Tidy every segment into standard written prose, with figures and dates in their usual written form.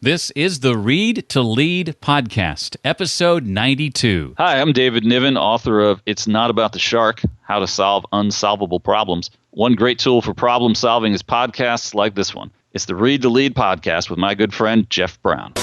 This is the Read to Lead podcast, episode 92. Hi, I'm David Niven, author of It's Not About the Shark, How to Solve Unsolvable Problems. One great tool for problem solving is podcasts like this one. It's the Read to Lead podcast with my good friend, Jeff Brown.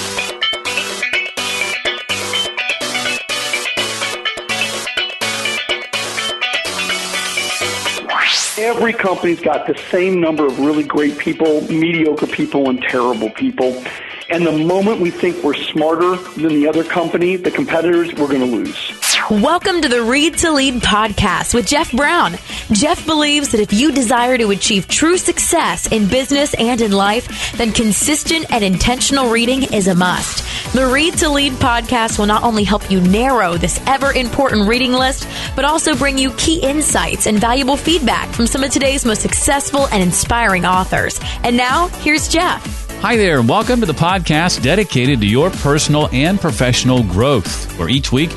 Every company's got the same number of really great people, mediocre people, and terrible people. And the moment we think we're smarter than the other company, the competitors, we're going to lose. Welcome to the Read to Lead podcast with Jeff Brown. Jeff believes that if you desire to achieve true success in business and in life, then consistent and intentional reading is a must. The Read to Lead podcast will not only help you narrow this ever-important reading list, but also bring you key insights and valuable feedback from some of today's most successful and inspiring authors. And now, here's Jeff. Hi there, and welcome to the podcast dedicated to your personal and professional growth, where each week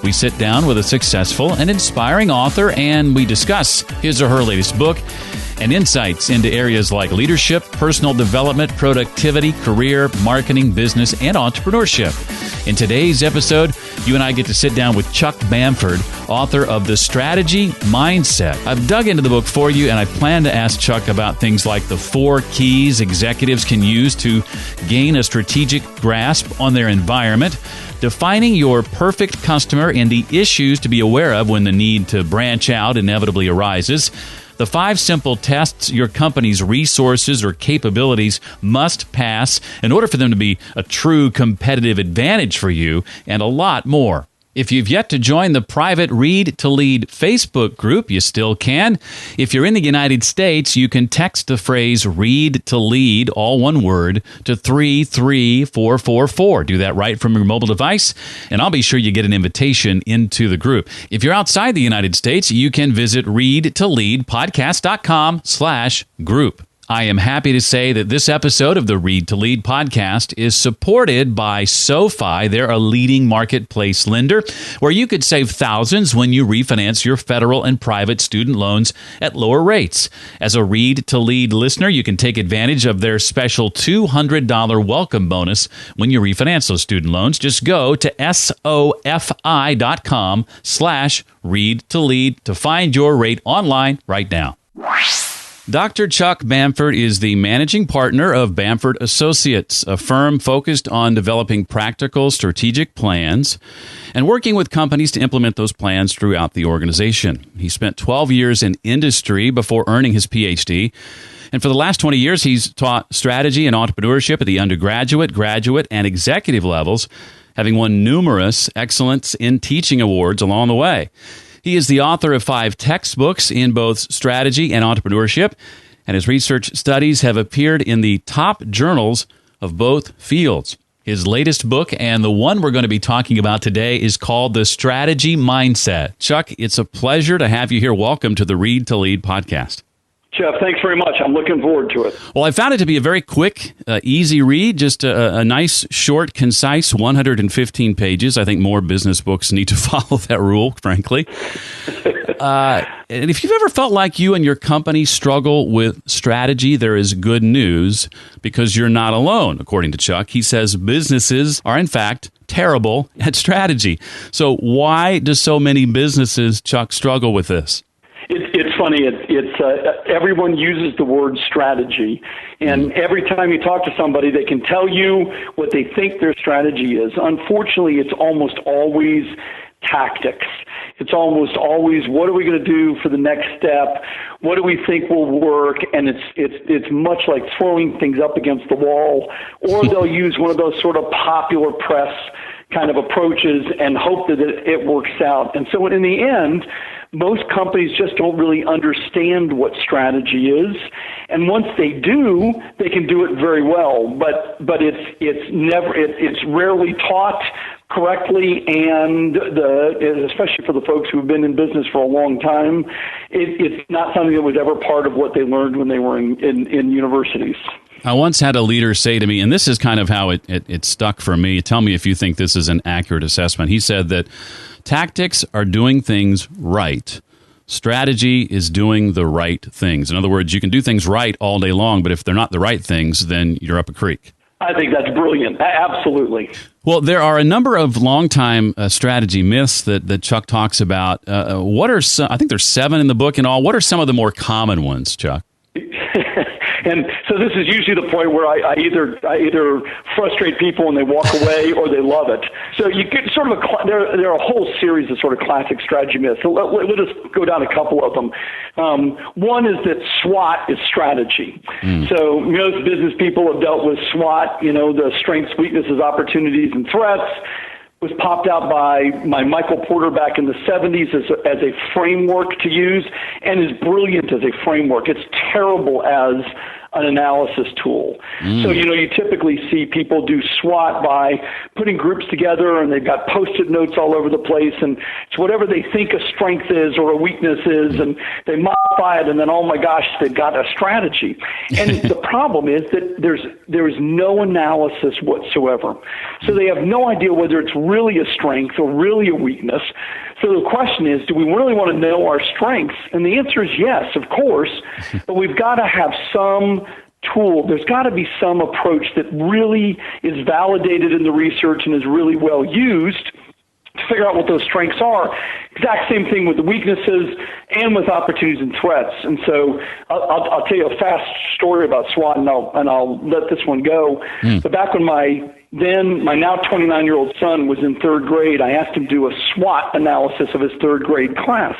we sit down with a successful and inspiring author and we discuss his or her latest book and insights into areas like leadership, personal development, productivity, career, marketing, business, and entrepreneurship. In today's episode, you and I get to sit down with Chuck Bamford, author of The Strategy Mindset. I've dug into the book for you, and I plan to ask Chuck about things like the 4 keys executives can use to gain a strategic grasp on their environment, defining your perfect customer and the issues to be aware of when the need to branch out inevitably arises, the 5 simple tests your company's resources or capabilities must pass in order for them to be a true competitive advantage for you, and a lot more. If you've yet to join the private Read to Lead Facebook group, you still can. If you're in the United States, you can text the phrase Read to Lead, all one word, to 33444. Do that right from your mobile device, and I'll be sure you get an invitation into the group. If you're outside the United States, you can visit readtoleadpodcast.com/group. I am happy to say that this episode of the Read to Lead podcast is supported by SoFi. They're a leading marketplace lender where you could save thousands when you refinance your federal and private student loans at lower rates. As a Read to Lead listener, you can take advantage of their special $200 welcome bonus when you refinance those student loans. Just go to SoFi.com/Read to Lead to find your rate online right now. Dr. Chuck Bamford is the managing partner of Bamford Associates, a firm focused on developing practical strategic plans and working with companies to implement those plans throughout the organization. He spent 12 years in industry before earning his PhD. And for the last 20 years, he's taught strategy and entrepreneurship at the undergraduate, graduate, and executive levels, having won numerous Excellence in Teaching awards along the way. He is the author of 5 textbooks in both strategy and entrepreneurship, and his research studies have appeared in the top journals of both fields. His latest book, and the one we're going to be talking about today, is called The Strategy Mindset. Chuck, it's a pleasure to have you here. Welcome to the Read to Lead podcast. Jeff, thanks very much. I'm looking forward to it. Well, I found it to be a very quick, easy read, just a nice, short, concise 115 pages. I think more business books need to follow that rule, frankly. And if you've ever felt like you and your company struggle with strategy, there is good news because you're not alone, according to Chuck. He says businesses are, in fact, terrible at strategy. So why do so many businesses, Chuck, struggle with this? It's funny. Everyone uses the word strategy, and every time you talk to somebody, they can tell you what they think their strategy is. Unfortunately, it's almost always tactics. It's almost always, what are we going to do for the next step? What do we think will work? And it's much like throwing things up against the wall, or they'll use one of those sort of popular press kind of approaches and hope that it works out. And so in the end, most companies just don't really understand what strategy is, and once they do, they can do it very well. But it's rarely taught correctly, and especially for the folks who have been in business for a long time, it's not something that was ever part of what they learned when they were in universities. I once had a leader say to me, and this is kind of how it stuck for me. Tell me if you think this is an accurate assessment. He said that tactics are doing things right. Strategy is doing the right things. In other words, you can do things right all day long, but if they're not the right things, then you're up a creek. I think that's brilliant. Absolutely. Well, there are a number of longtime strategy myths that Chuck talks about. What are some? I think there's 7 in the book in all. What are some of the more common ones, Chuck? And so this is usually the point where I either frustrate people and they walk away, or they love it. So you get sort of there are a whole series of sort of classic strategy myths. So let us go down a couple of them. One is that SWOT is strategy. So most business people have dealt with SWOT. The strengths, weaknesses, opportunities, and threats. Was popped out by Michael Porter back in the 70s as a framework to use, and is brilliant as a framework. It's terrible as an analysis tool. So, you typically see people do SWOT by putting groups together, and they've got Post-it notes all over the place, and it's whatever they think a strength is or a weakness is, and they modify it, and then, oh my gosh, they've got a strategy. And the problem is that there is no analysis whatsoever. So they have no idea whether it's really a strength or really a weakness. So the question is, do we really want to know our strengths? And the answer is yes, of course, but we've got to have some tool. There's got to be some approach that really is validated in the research and is really well used to figure out what those strengths are. Exact same thing with the weaknesses and with opportunities and threats. And so I'll tell you a fast story about SWOT, and I'll let this one go. But back when my now 29-year-old son was in third grade, I asked him to do a SWOT analysis of his third grade class.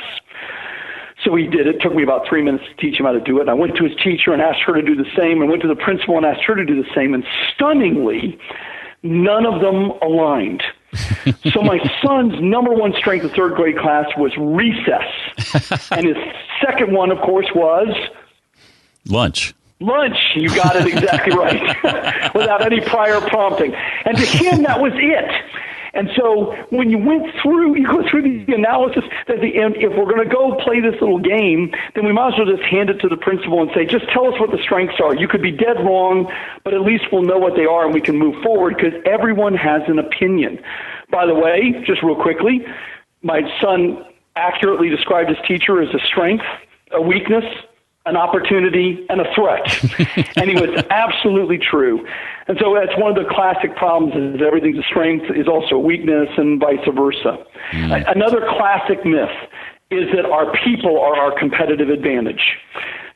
So he did it. It took me about 3 minutes to teach him how to do it. And I went to his teacher and asked her to do the same, and went to the principal and asked her to do the same. And stunningly, none of them aligned. So my son's number one strength of third grade class was recess. And his second one, of course, was lunch. You got it exactly right, without any prior prompting. And to him, that was it. And so when you go through the analysis, at the end, if we're going to go play this little game, then we might as well just hand it to the principal and say, just tell us what the strengths are. You could be dead wrong, but at least we'll know what they are and we can move forward, because everyone has an opinion. By the way, just real quickly, my son accurately described his teacher as a strength, a weakness, an opportunity, and a threat. And he was absolutely true. And so that's one of the classic problems, is everything's a strength is also a weakness, and vice versa. Another classic myth is that our people are our competitive advantage.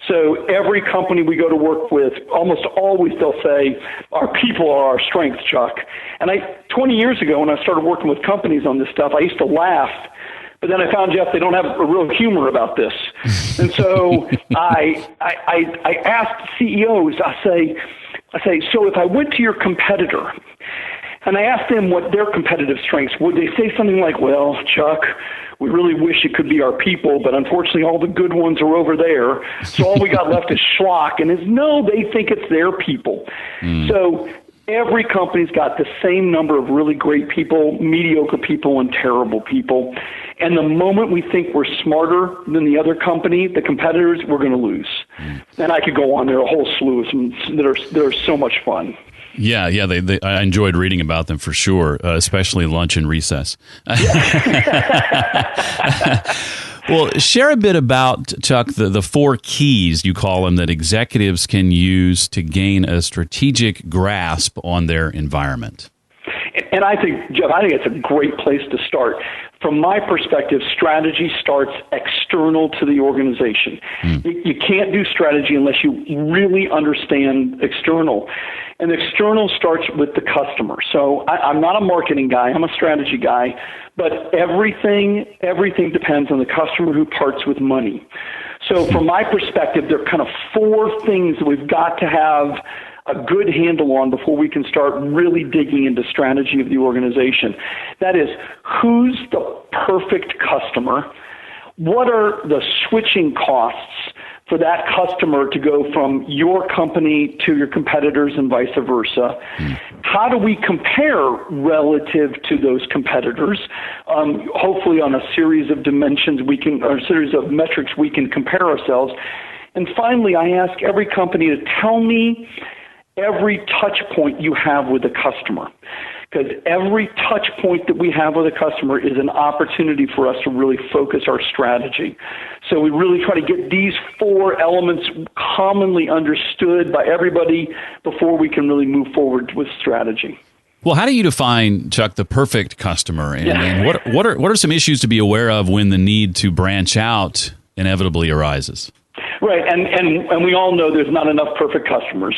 So every company we go to work with, almost always they'll say, our people are our strength, Chuck. And 20 years ago when I started working with companies on this stuff, I used to laugh. But then I found, Jeff, they don't have a real humor about this. And so I asked CEOs, I say, so if I went to your competitor and I asked them what their competitive strengths, would they say something like, well, Chuck, we really wish it could be our people, but unfortunately all the good ones are over there. So all we got left is schlock. And no, they think it's their people. So every company's got the same number of really great people, mediocre people, and terrible people. And the moment we think we're smarter than the other company, the competitors, we're going to lose. And I could go on. There are a whole slew of them that are so much fun. Yeah. I enjoyed reading about them for sure, especially lunch and recess. Well, share a bit about, Chuck, the 4 keys, you call them, that executives can use to gain a strategic grasp on their environment. And I think, Jeff, it's a great place to start. From my perspective, strategy starts external to the organization. You can't do strategy unless you really understand external. And external starts with the customer. So I'm not a marketing guy. I'm a strategy guy. But everything depends on the customer who parts with money. So from my perspective, there are kind of 4 things that we've got to have a good handle on before we can start really digging into strategy of the organization. That is, who's the perfect customer? What are the switching costs for that customer to go from your company to your competitors and vice versa? How do we compare relative to those competitors? Hopefully on a series of dimensions or a series of metrics we can compare ourselves. And finally, I ask every company to tell me every touch point you have with a customer. Because every touch point that we have with a customer is an opportunity for us to really focus our strategy. So we really try to get these 4 elements commonly understood by everybody before we can really move forward with strategy. Well, how do you define, Chuck, the perfect customer? And what are some issues to be aware of when the need to branch out inevitably arises? Right, and we all know there's not enough perfect customers.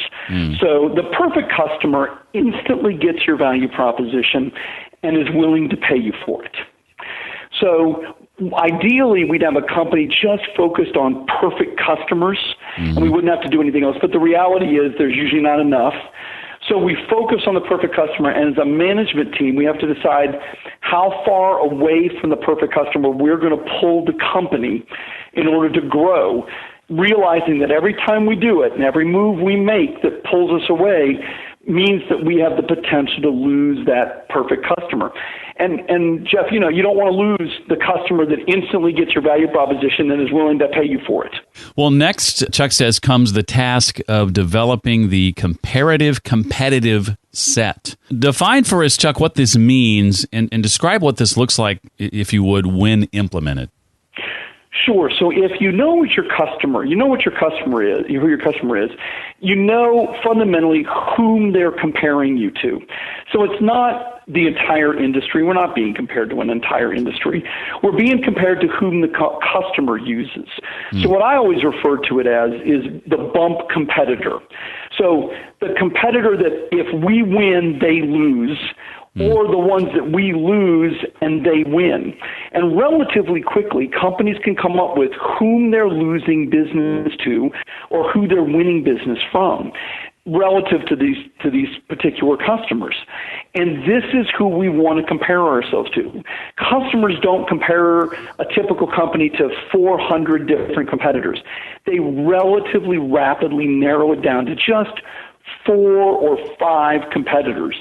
So the perfect customer instantly gets your value proposition and is willing to pay you for it. So ideally, we'd have a company just focused on perfect customers, and we wouldn't have to do anything else. But the reality is there's usually not enough. So we focus on the perfect customer, and as a management team, we have to decide how far away from the perfect customer we're going to pull the company in order to grow, realizing that every time we do it and every move we make that pulls us away means that we have the potential to lose that perfect customer. And Jeff, you don't want to lose the customer that instantly gets your value proposition and is willing to pay you for it. Well, next, Chuck says, comes the task of developing the comparative competitive set. Define for us, Chuck, what this means and describe what this looks like, if you would, when implemented. Sure. So if you know what your customer, who your customer is, you know fundamentally whom they're comparing you to. So it's not the entire industry. We're not being compared to an entire industry. We're being compared to whom the customer uses. So what I always refer to it as is the bump competitor. So the competitor that if we win, they lose, or the ones that we lose and they win. And relatively quickly, companies can come up with whom they're losing business to or who they're winning business from relative to these particular customers. And this is who we want to compare ourselves to. Customers don't compare a typical company to 400 different competitors. They relatively rapidly narrow it down to just 4 or 5 competitors.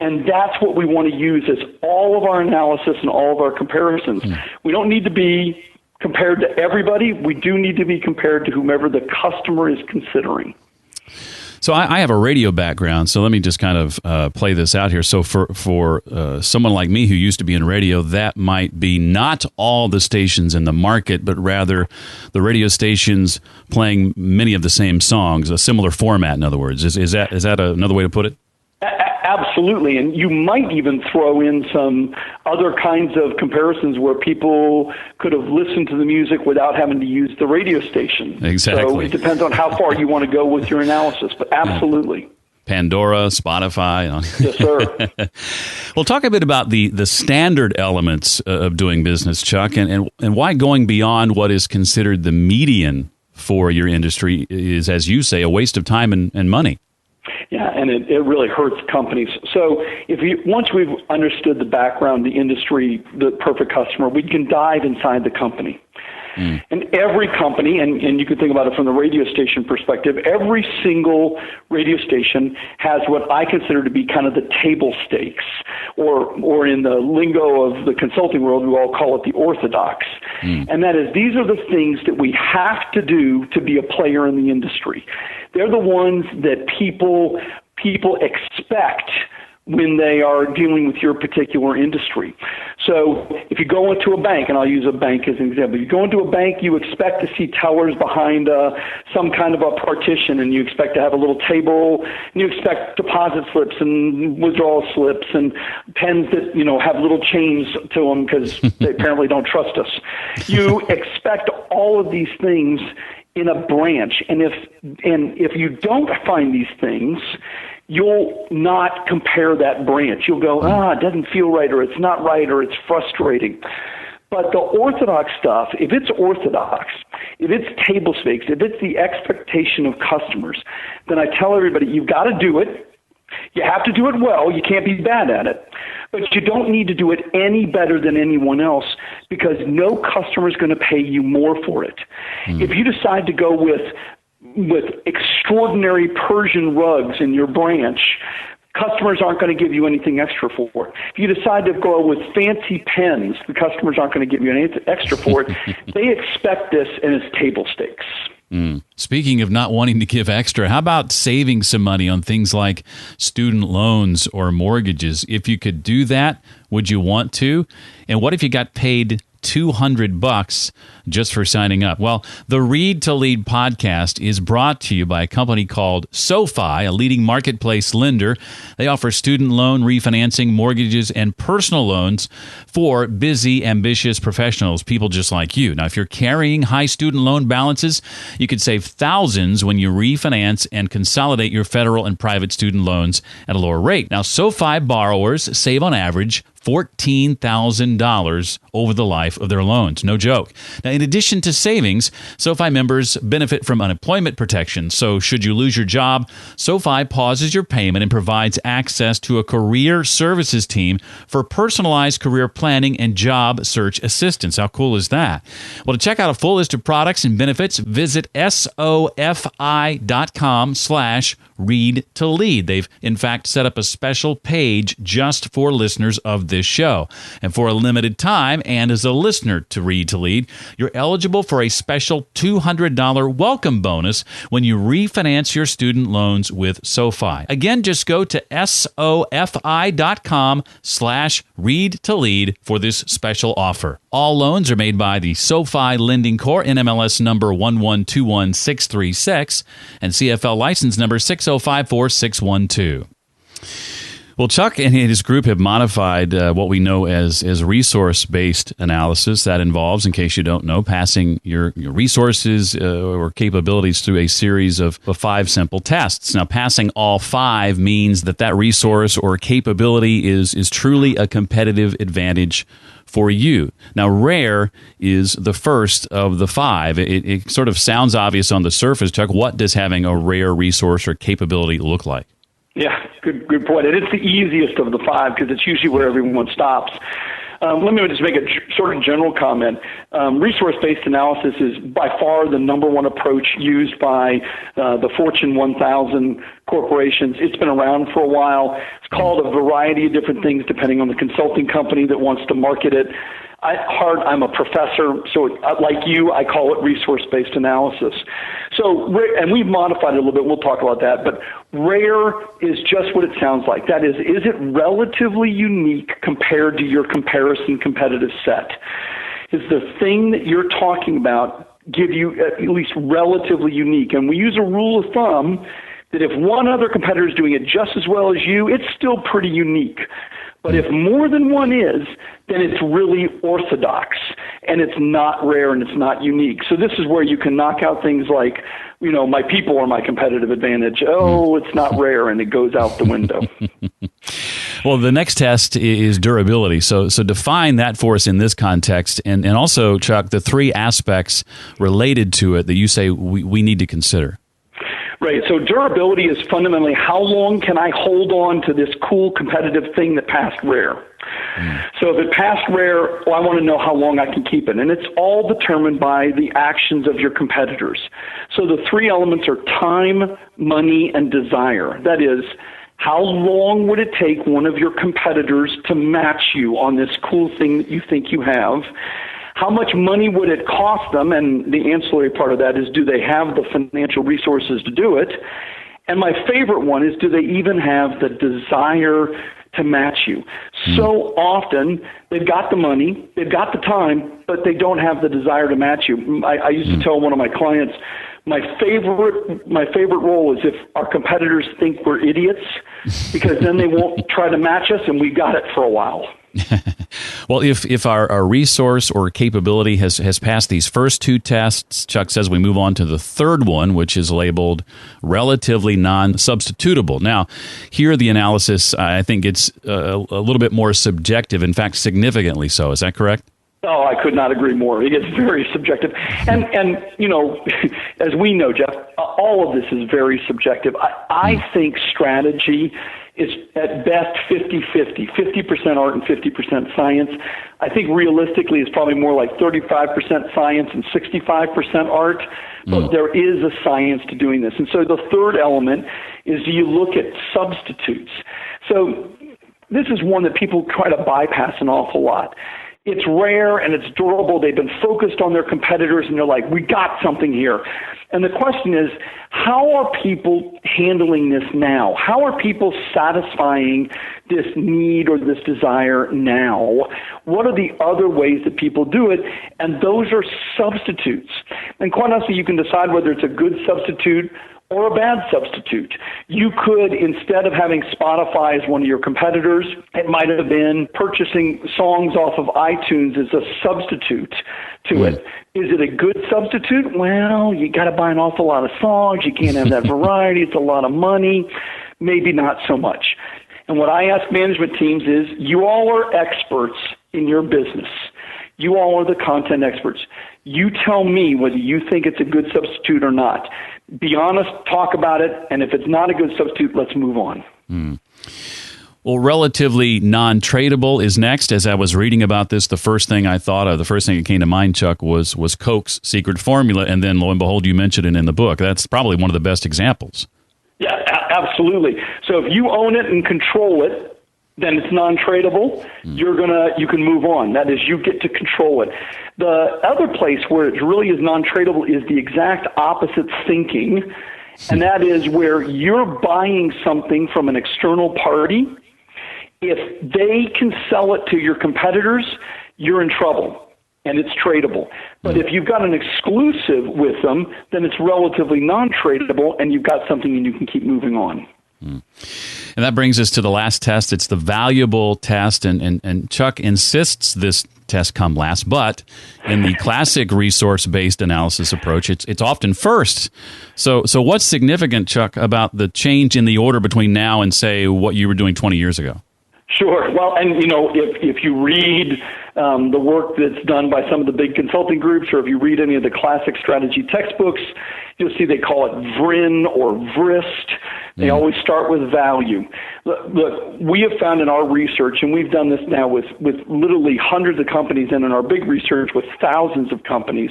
And that's what we want to use as all of our analysis and all of our comparisons. We don't need to be compared to everybody. We do need to be compared to whomever the customer is considering. So I have a radio background, so let me just kind of play this out here. So for someone like me who used to be in radio, that might be not all the stations in the market, but rather the radio stations playing many of the same songs, a similar format, in other words. Is that another way to put it? Absolutely, and you might even throw in some other kinds of comparisons where people could have listened to the music without having to use the radio station. Exactly. So it depends on how far you want to go with your analysis, but absolutely. Pandora, Spotify. Yes, sir. Well, talk a bit about the standard elements of doing business, Chuck, and why going beyond what is considered the median for your industry is, as you say, a waste of time and money. Yeah, and it really hurts companies. So once we've understood the background, the industry, the perfect customer, we can dive inside the company. And every company, and you can think about it from the radio station perspective, every single radio station has what I consider to be kind of the table stakes, or in the lingo of the consulting world, we all call it the orthodox. And that is, these are the things that we have to do to be a player in the industry. They're the ones that people expect when they are dealing with your particular industry. So if you go into a bank, and I'll use a bank as an example, you go into a bank, you expect to see tellers behind some kind of a partition, and you expect to have a little table, and you expect deposit slips and withdrawal slips and pens that, have little chains to them because they apparently don't trust us. You expect all of these things in a branch, and if you don't find these things, you'll not compare that branch. You'll go, it doesn't feel right, or it's not right, or it's frustrating. But the orthodox stuff, if it's orthodox, if it's table stakes, if it's the expectation of customers, then I tell everybody, you've got to do it. You have to do it well. You can't be bad at it. But you don't need to do it any better than anyone else, because no customer is going to pay you more for it. If you decide to go with extraordinary Persian rugs in your branch, customers aren't going to give you anything extra for it. If you decide to go with fancy pens, the customers aren't going to give you anything extra for it. They expect this, and it's table stakes. Speaking of not wanting to give extra, how about saving some money on things like student loans or mortgages? If you could do that, would you want to? And what if you got paid $200 just for signing up? Well, the Read to Lead podcast is brought to you by a company called SoFi, a leading marketplace lender. They offer student loan refinancing, mortgages, and personal loans for busy, ambitious professionals, people just like you. Now, if you're carrying high student loan balances, you could save thousands when you refinance and consolidate your federal and private student loans at a lower rate. Now, SoFi borrowers save on average $14,000 over the life of their loans. No joke. Now, in addition to savings, SoFi members benefit from unemployment protection. So should you lose your job, SoFi pauses your payment and provides access to a career services team for personalized career planning and job search assistance. How cool is that? Well, to check out a full list of products and benefits, visit SoFi.com/read-to-lead. They've, in fact, set up a special page just for listeners of this show. And for a limited time, and as a listener to Read to Lead, you're eligible for a special $200 welcome bonus when you refinance your student loans with SoFi. Again, just go to SoFi.com/read-to-lead for this special offer. All loans are made by the SoFi Lending Corp, NMLS number 1121636 and CFL license number 6054612. Well, Chuck and his group have modified what we know as resource-based analysis. That involves, in case you don't know, passing your resources or capabilities through a series of 5 simple tests. Now, passing all 5 means that resource or capability is truly a competitive advantage for you. Now, rare is the first of the 5. It sort of sounds obvious on the surface, Chuck. What does having a rare resource or capability look like? Yeah, good point. And it's the easiest of the 5 because it's usually where everyone stops. Let me just make a sort of general comment. Resource-based analysis is by far the number one approach used by the Fortune 1000 corporations. It's been around for a while. It's called a variety of different things depending on the consulting company that wants to market it. I'm a professor, so like you, I call it resource-based analysis. So, and we've modified it a little bit. We'll talk about that. But rare is just what it sounds like. That is it relatively unique compared to your comparison competitive set? Is the thing that you're talking about give you at least relatively unique? And we use a rule of thumb that if one other competitor is doing it just as well as you, it's still pretty unique. But if more than one is, then it's really orthodox, and it's not rare, and it's not unique. So this is where you can knock out things like, my people are my competitive advantage. Oh, it's not rare, and it goes out the window. Well, the next test is durability. So define that for us in this context, and also, Chuck, the 3 aspects related to it that you say we need to consider. Right. So durability is fundamentally how long can I hold on to this cool competitive thing that passed rare? So if it passed rare, I want to know how long I can keep it. And it's all determined by the actions of your competitors. So the 3 elements are time, money, and desire. That is, how long would it take one of your competitors to match you on this cool thing that you think you have? How much money would it cost them? And the ancillary part of that is, do they have the financial resources to do it? And my favorite one is, do they even have the desire to match you? So often, they've got the money, they've got the time, but they don't have the desire to match you. I used to tell one of my clients, my favorite role is if our competitors think we're idiots, because then they won't try to match us, and we got it for a while. Well, if our resource or capability has passed these first 2 tests, Chuck says we move on to the 3rd one, which is labeled relatively non-substitutable. Now, here the analysis, I think, gets a little bit more subjective, in fact, significantly so. Is that correct? Oh, I could not agree more. It gets very subjective. And as we know, Jeff, all of this is very subjective. I think strategy is at best 50-50, 50% art and 50% science. I think realistically it's probably more like 35% science and 65% art, but there is a science to doing this. And so the 3rd element is, do you look at substitutes? So this is one that people try to bypass an awful lot. It's rare and it's durable. They've been focused on their competitors and they're like, we got something here. And the question is, how are people handling this now? How are people satisfying this need or this desire now? What are the other ways that people do it? And those are substitutes. And quite honestly, you can decide whether it's a good substitute or a bad substitute. You could, instead of having Spotify as one of your competitors, it might have been purchasing songs off of iTunes as a substitute to it. Is it a good substitute? Well, you got to buy an awful lot of songs. You can't have that variety. It's a lot of money. Maybe not so much. And what I ask management teams is, you all are experts in your business. You all are the content experts. You tell me whether you think it's a good substitute or not. Be honest, talk about it, and if it's not a good substitute, let's move on. Well, relatively non-tradable is next. As I was reading about this, the first thing I thought of, the first thing that came to mind, Chuck, was Coke's secret formula, and then lo and behold, you mentioned it in the book. That's probably one of the best examples. Yeah, absolutely. So if you own it and control it, then it's non-tradable. You can move on. That is, you get to control it. The other place where it really is non-tradable is the exact opposite thinking, and that is where you're buying something from an external party. If they can sell it to your competitors, you're in trouble, and it's tradable. But if you've got an exclusive with them, then it's relatively non-tradable, and you've got something and you can keep moving on. And that brings us to the last test. It's the valuable test, and Chuck insists this test come last, but in the classic resource-based analysis approach, it's often first. So what's significant, Chuck, about the change in the order between now and, say, what you were doing 20 years ago? Sure. Well, and if you read the work that's done by some of the big consulting groups, or if you read any of the classic strategy textbooks, you'll see they call it VRIN or VRIST. They always start with value. Look, we have found in our research, and we've done this now with literally hundreds of companies, and in our big research with thousands of companies,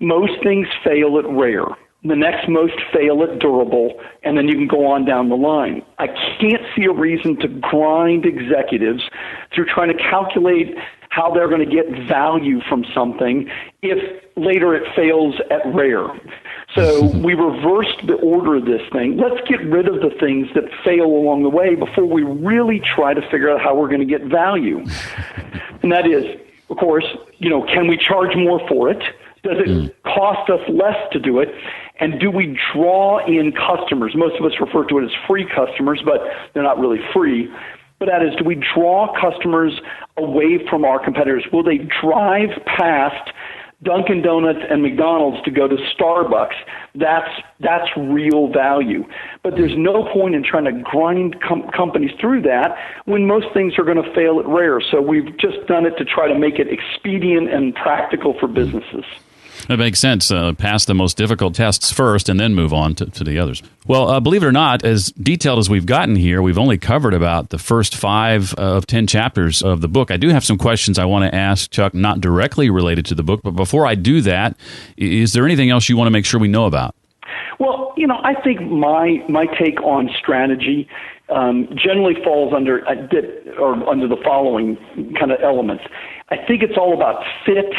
most things fail at rare. The next most fail at durable, and then you can go on down the line. I can't see a reason to grind executives through trying to calculate how they're going to get value from something if later it fails at rare. So we reversed the order of this thing. Let's get rid of the things that fail along the way before we really try to figure out how we're going to get value. And that is, of course, can we charge more for it? Does it cost us less to do it? And do we draw in customers? Most of us refer to it as free customers, but they're not really free. But that is, do we draw customers away from our competitors? Will they drive past Dunkin' Donuts and McDonald's to go to Starbucks? That's real value. But there's no point in trying to grind companies through that when most things are going to fail at rare. So we've just done it to try to make it expedient and practical for businesses. That makes sense. Pass the most difficult tests first and then move on to the others. Well, believe it or not, as detailed as we've gotten here, we've only covered about the first 5 of 10 chapters of the book. I do have some questions I want to ask Chuck, not directly related to the book. But before I do that, is there anything else you want to make sure we know about? Well, I think my take on strategy generally falls under the following kind of elements. I think it's all about fit,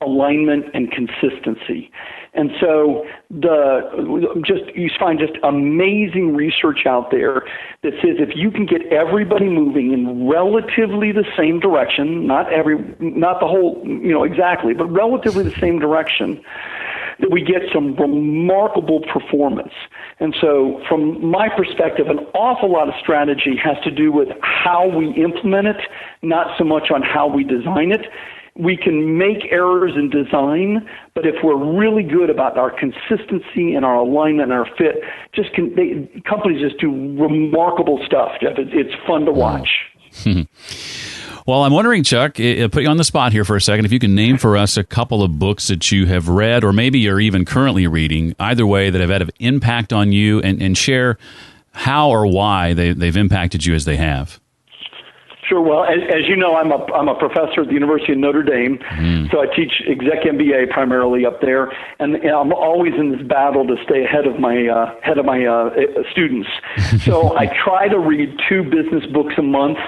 alignment, and consistency. And so you find just amazing research out there that says if you can get everybody moving in relatively the same direction, not the whole, exactly, but relatively the same direction, that we get some remarkable performance. And so from my perspective, an awful lot of strategy has to do with how we implement it, not so much on how we design it. We can make errors in design, but if we're really good about our consistency and our alignment and our fit, companies just do remarkable stuff, Jeff. It's fun to watch. Well, I'm wondering, Chuck, I'll put you on the spot here for a second, if you can name for us a couple of books that you have read or maybe you're even currently reading, either way, that have had an impact on you, and share how or why they've impacted you as they have. Sure. Well, as you know, I'm a professor at the University of Notre Dame, so I teach exec MBA primarily up there, and I'm always in this battle to stay ahead of my students. So I try to read 2 business books a month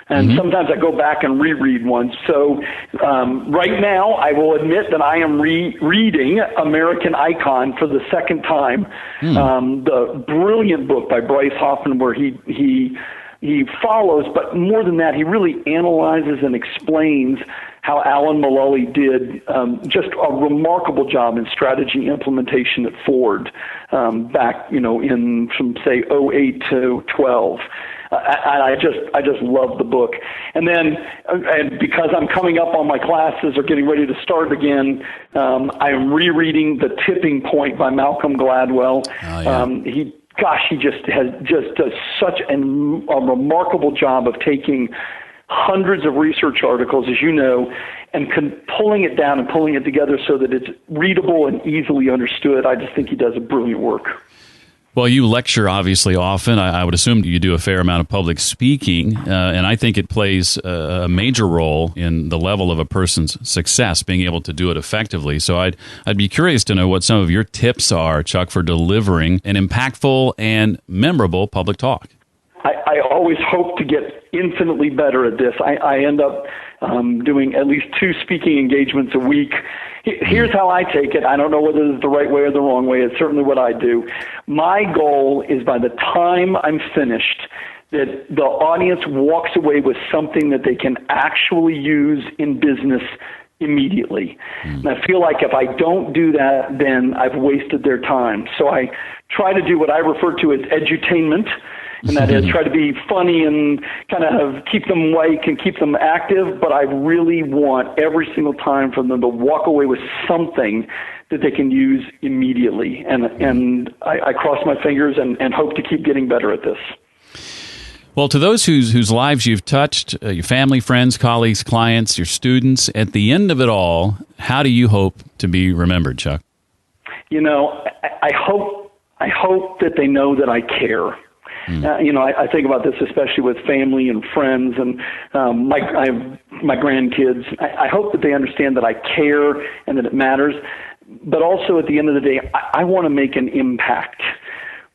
And sometimes I go back and reread ones. So right now, I will admit that I am reading American Icon for the second time. The brilliant book by Bryce Hoffman, where he follows, but more than that, he really analyzes and explains how Alan Mulally did just a remarkable job in strategy implementation at Ford back, in from say 2008 to 12. I just love the book. And then, and because I'm coming up on my classes or getting ready to start again, I'm rereading The Tipping Point by Malcolm Gladwell. Oh, yeah. He just does such a remarkable job of taking hundreds of research articles, as you know, and pulling it down and pulling it together so that it's readable and easily understood. I just think he does a brilliant work. Well, you lecture obviously often. I would assume you do a fair amount of public speaking, and I think it plays a major role in the level of a person's success, being able to do it effectively. So I'd be curious to know what some of your tips are, Chuck, for delivering an impactful and memorable public talk. I always hope to get infinitely better at this. I end up doing at least 2 speaking engagements a week. Here's how I take it. I don't know whether it's the right way or the wrong way. It's certainly what I do. My goal is by the time I'm finished, that the audience walks away with something that they can actually use in business immediately. And I feel like if I don't do that, then I've wasted their time. So I try to do what I refer to as edutainment, and that is try to be funny and kind of keep them awake and keep them active, but I really want every single time for them to walk away with something that they can use immediately. And I cross my fingers and hope to keep getting better at this. Well, to those whose lives you've touched, your family, friends, colleagues, clients, your students, at the end of it all, how do you hope to be remembered, Chuck? I hope that they know that I care. I think about this especially with family and friends and I have my grandkids. I hope that they understand that I care and that it matters. But also at the end of the day, I want to make an impact.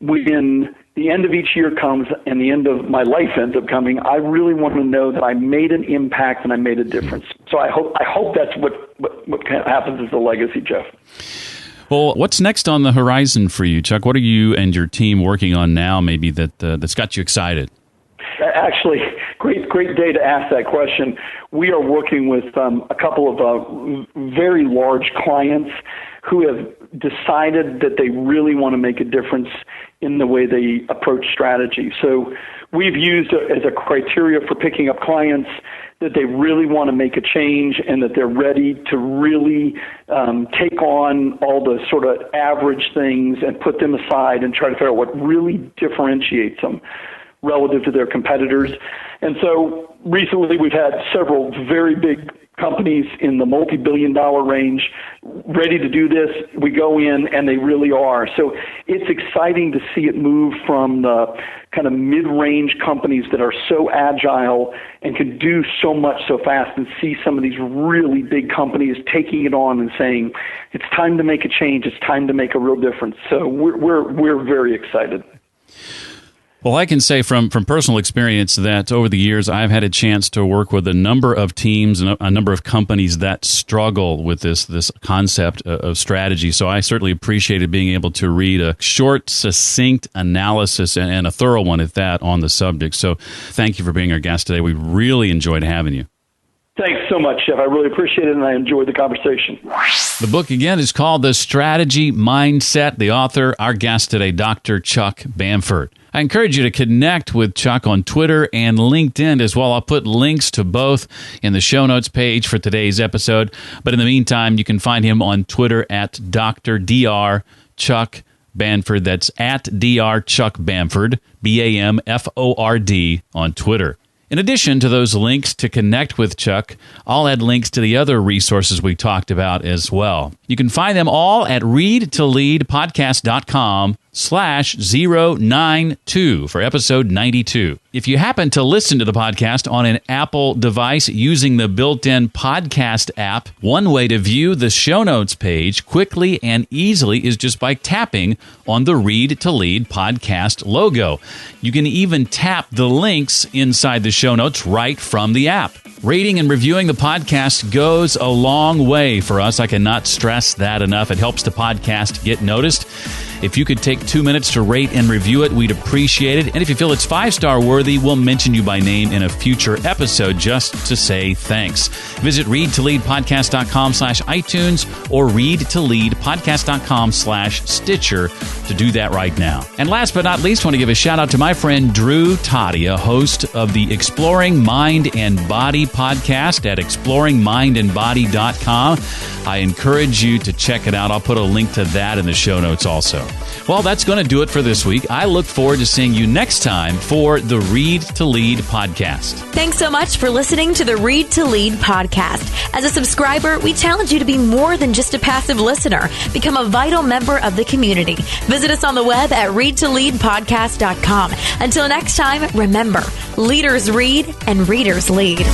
When the end of each year comes and the end of my life ends up coming, I really want to know that I made an impact and I made a difference. So I hope that's what happens as a legacy, Jeff. Well, what's next on the horizon for you, Chuck? What are you and your team working on now, maybe that's got you excited? Actually, great day to ask that question. We are working with a couple of very large clients who have decided that they really want to make a difference in the way they approach strategy. So we've used as a criteria for picking up clients that they really want to make a change and that they're ready to really take on all the sort of average things and put them aside and try to figure out what really differentiates them relative to their competitors. And so recently we've had several very big companies in the multi-billion-dollar range ready to do this. We go in and they really are. So it's exciting to see it move from the kind of mid-range companies that are so agile and can do so much so fast, and see some of these really big companies taking it on and saying, it's time to make a change. It's time to make a real difference. So we're very excited. Well, I can say from personal experience that over the years, I've had a chance to work with a number of teams and a number of companies that struggle with this concept of strategy. So I certainly appreciated being able to read a short, succinct analysis and a thorough one at that on the subject. So thank you for being our guest today. We really enjoyed having you. Thanks so much, Jeff. I really appreciate it, and I enjoyed the conversation. The book, again, is called The Strategy Mindset. The author, our guest today, Dr. Chuck Bamford. I encourage you to connect with Chuck on Twitter and LinkedIn as well. I'll put links to both in the show notes page for today's episode. But in the meantime, you can find him on Twitter at Dr. Dr. Chuck Bamford. That's at Dr. Chuck Bamford, Bamford on Twitter. In addition to those links to connect with Chuck, I'll add links to the other resources we talked about as well. You can find them all at readtoleadpodcast.com /092 for episode 92. If you happen to listen to the podcast on an Apple device using the built-in podcast app, one way to view the show notes page quickly and easily is just by tapping on the Read to Lead podcast logo. You can even tap the links inside the show notes right from the app. Rating and reviewing the podcast goes a long way for us. I cannot stress that enough. It helps the podcast get noticed. If you could take 2 minutes to rate and review it, we'd appreciate it. And if you feel it's 5-star worthy, we'll mention you by name in a future episode just to say thanks. Visit readtoleadpodcast.com/iTunes or readtoleadpodcast.com/Stitcher to do that right now. And last but not least, I want to give a shout out to my friend Drew Tadia, host of the Exploring Mind and Body podcast at exploringmindandbody.com. I encourage you to check it out. I'll put a link to that in the show notes also. Well, that's going to do it for this week. I look forward to seeing you next time for the Read to Lead podcast. Thanks so much for listening to the Read to Lead podcast. As a subscriber, we challenge you to be more than just a passive listener. Become a vital member of the community. Visit us on the web at readtoleadpodcast.com. Until next time, remember, leaders read and readers lead.